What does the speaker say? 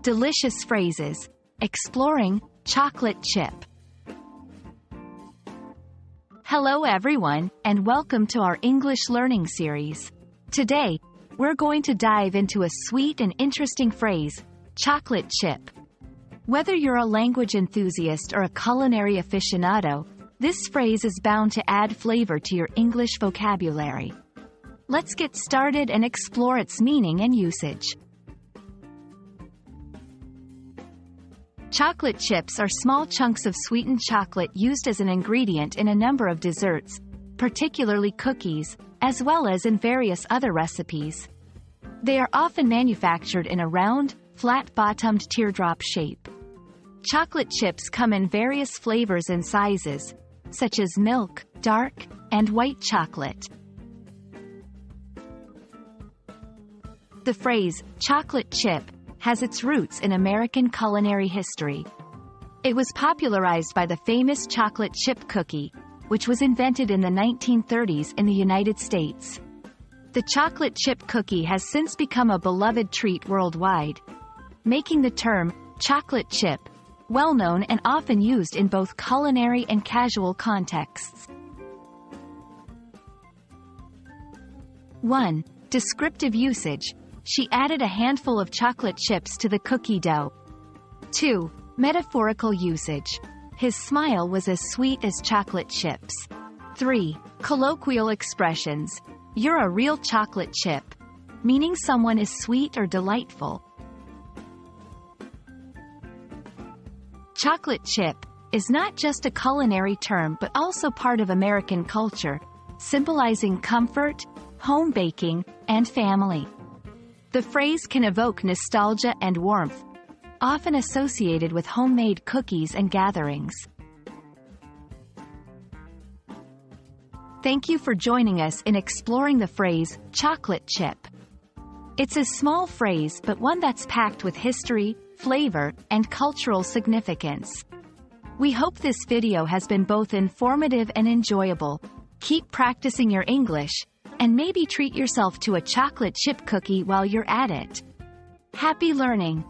delicious phrases, exploring chocolate chip. Hello everyone, and welcome to our English learning series. Today, we're going to dive into a sweet and interesting phrase, chocolate chip. Whether you're a language enthusiast or a culinary aficionado, this phrase is bound to add flavor to your English vocabulary. Let's get started and explore its meaning and usage. Chocolate chips are small chunks of sweetened chocolate used as an ingredient in a number of desserts, particularly cookies, as well as in various other recipes. They are often manufactured in a round, flat-bottomed teardrop shape. Chocolate chips come in various flavors and sizes, such as milk, dark, and white chocolate. The phrase, chocolate chip, has its roots in American culinary history. It was popularized by the famous chocolate chip cookie, which was invented in the 1930s in the United States. The chocolate chip cookie has since become a beloved treat worldwide, making the term, chocolate chip, well-known and often used in both culinary and casual contexts. 1. Descriptive usage. She added a handful of chocolate chips to the cookie dough. 2. Metaphorical usage. His smile was as sweet as chocolate chips. 3. Colloquial expressions. You're a real chocolate chip, meaning someone is sweet or delightful. Chocolate chip is not just a culinary term but also part of American culture, symbolizing comfort, home baking, and family. The phrase can evoke nostalgia and warmth, often associated with homemade cookies and gatherings. Thank you for joining us in exploring the phrase, chocolate chip. It's a small phrase but one that's packed with history, flavor, and cultural significance. We hope this video has been both informative and enjoyable. Keep practicing your English, and maybe treat yourself to a chocolate chip cookie while you're at it. Happy learning!